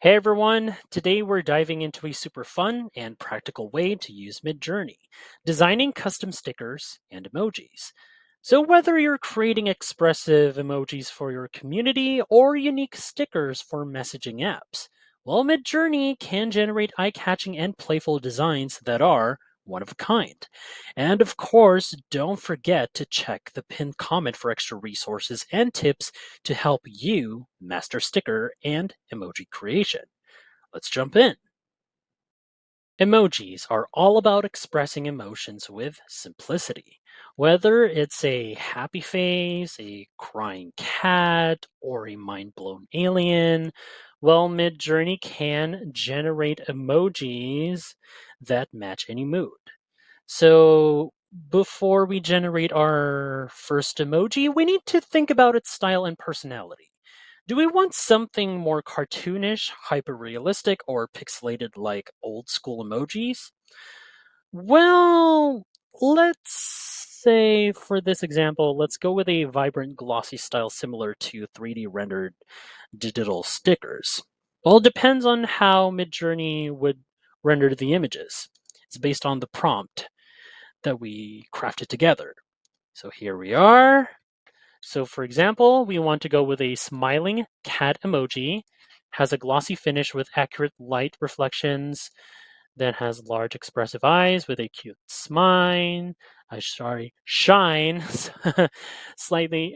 Hey everyone, today we're diving into a super fun and practical way to use Midjourney, designing custom stickers and emojis. So, whether you're creating expressive emojis for your community or unique stickers for messaging apps, well, Midjourney can generate eye catching and playful designs that are one of a kind. And of course, don't forget to check the pinned comment for extra resources and tips to help you master sticker and emoji creation. Let's jump in. Emojis are all about expressing emotions with simplicity. Whether it's a happy face, a crying cat, or a mind blown alien, well, Midjourney can generate emojis that match any mood. So, before we generate our first emoji, we need to think about its style and personality. Do we want something more cartoonish, hyper realistic, or pixelated like old school emojis? Well, let's say for this example, let's go with a vibrant, glossy style similar to 3D rendered digital stickers. Well, it depends on how Midjourney would render the images. It's based on the prompt that we crafted together. So here we are. So for example, we want to go with a smiling cat emoji, has a glossy finish with accurate light reflections, then has large expressive eyes with a cute smile, shine, slightly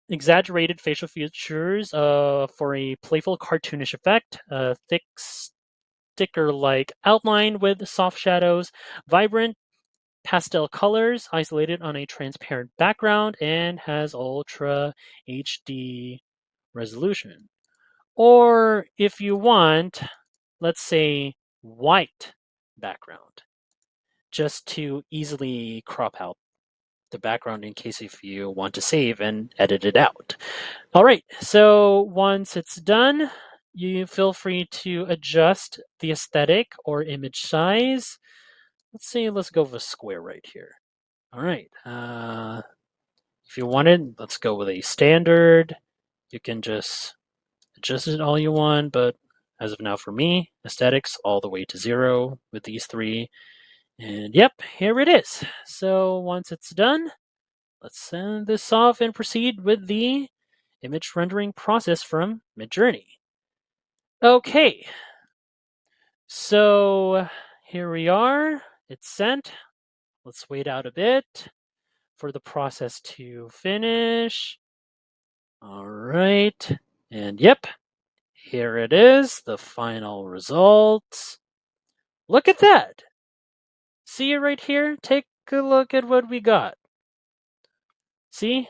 exaggerated facial features for a playful cartoonish effect, a thick sticker-like outline with soft shadows, vibrant pastel colors isolated on a transparent background and has ultra HD resolution. Or if you want, let's say white background, just to easily crop out the background in case if you want to save and edit it out. All right, so once it's done, you feel free to adjust the aesthetic or image size. Let's go with a square right here. All right. If you wanted, let's go with a standard. You can just adjust it all you want, but as of now for me, aesthetics all the way to 0 with these three. And yep, here it is. So once it's done, let's send this off and proceed with the image rendering process from Midjourney. Okay, so here we are. It's sent. Let's wait out a bit for the process to finish. All right. And yep, here it is, the final results. Look at that. See it right here? Take a look at what we got. See?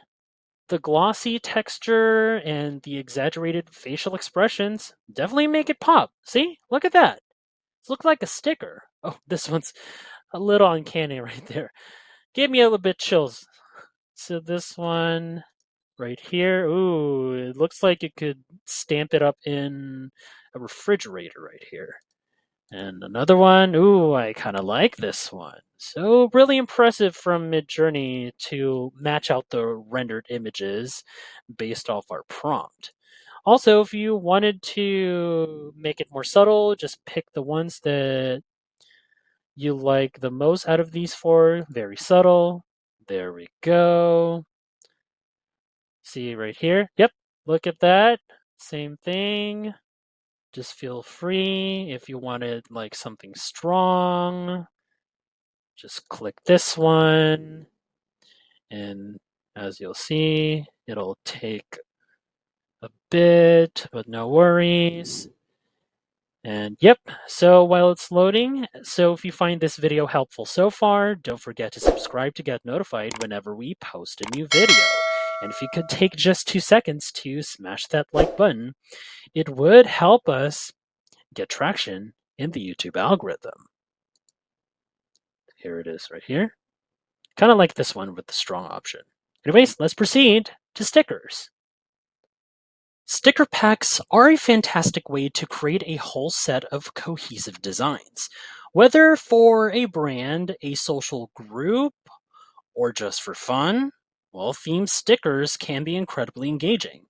The glossy texture and the exaggerated facial expressions definitely make it pop. See? Look at that. It looks like a sticker. Oh, this one's a little uncanny right there. Gave me a little bit chills. So this one right here, ooh, it looks like you could stamp it up in a refrigerator right here. And another one, ooh, I kind of like this one. So really impressive from Midjourney to match out the rendered images based off our prompt. Also, if you wanted to make it more subtle, just pick the ones that you like the most out of these four. Very subtle. There we go. See right here? Yep, look at that. Same thing. Just feel free. If you wanted like something strong, just click this one. And as you'll see, it'll take a bit, but no worries. And yep, so while it's loading, so if you find this video helpful so far, don't forget to subscribe to get notified whenever we post a new video. And if you could take just 2 seconds to smash that like button, it would help us get traction in the YouTube algorithm. Here it is right here. Kind of like this one with the strong option. Anyways, let's proceed to stickers. Sticker packs are a fantastic way to create a whole set of cohesive designs. Whether for a brand, a social group, or just for fun, well, themed stickers can be incredibly engaging.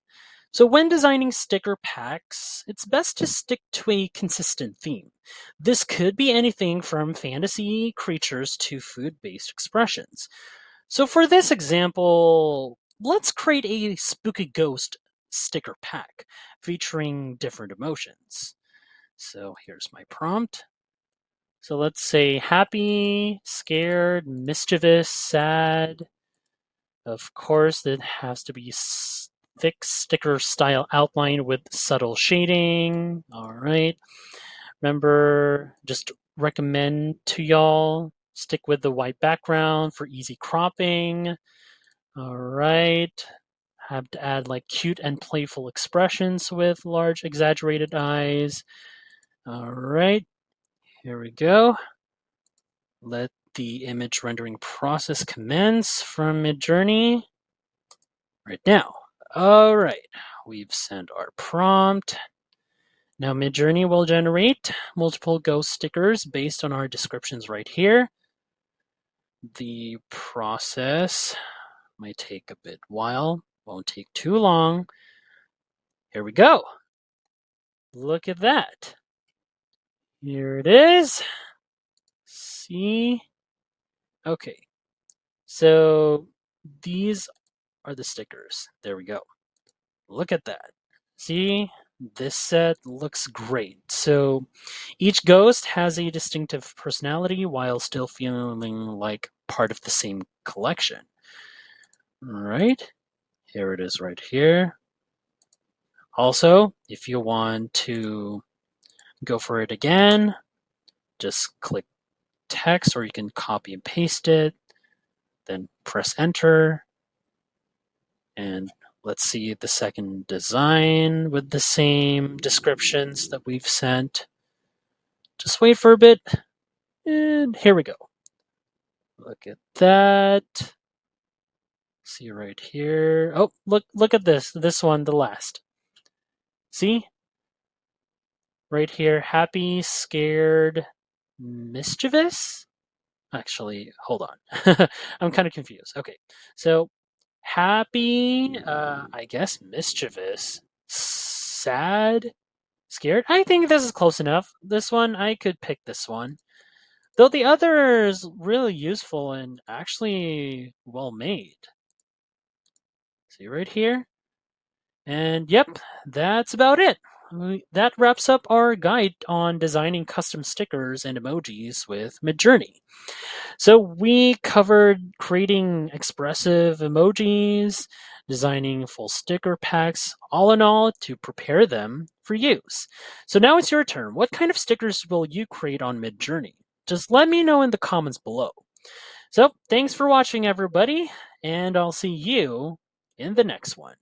So when designing sticker packs, it's best to stick to a consistent theme. This could be anything from fantasy creatures to food-based expressions. So for this example, let's create a spooky ghost sticker pack featuring different emotions. So here's my prompt. So let's say happy, scared, mischievous, sad. Of course, it has to be thick sticker style outline with subtle shading. All right. Remember, just recommend to y'all stick with the white background for easy cropping. All right. Have to add like cute and playful expressions with large exaggerated eyes. All right. Here we go. Let the image rendering process commence from Midjourney right now. All right. We've sent our prompt. Now Midjourney will generate multiple ghost stickers based on our descriptions right here. The process might take a bit while, won't take too long. Here we go. Look at that. Here it is. See? Okay. So these are the stickers. There we go. Look at that. See? This set looks great. So each ghost has a distinctive personality while still feeling like part of the same collection. All right. Here it is right here. Also, if you want to go for it again, just click text or you can copy and paste it, then press enter. And let's see the second design with the same descriptions that we've sent. Just wait for a bit. And here we go. Look at that. See right here. Oh, look at this. This one, the last. See? Right here, happy, scared, mischievous? Actually, hold on. I'm kind of confused. Okay. So, happy, I guess mischievous, sad, scared. I think this is close enough. This one, I could pick this one. Though the other is really useful and actually well made. See right here? And yep, that's about it. That wraps up our guide on designing custom stickers and emojis with Midjourney. So we covered creating expressive emojis, designing full sticker packs, all in all to prepare them for use. So now it's your turn. What kind of stickers will you create on Midjourney? Just let me know in the comments below. So thanks for watching, everybody, and I'll see you in the next one.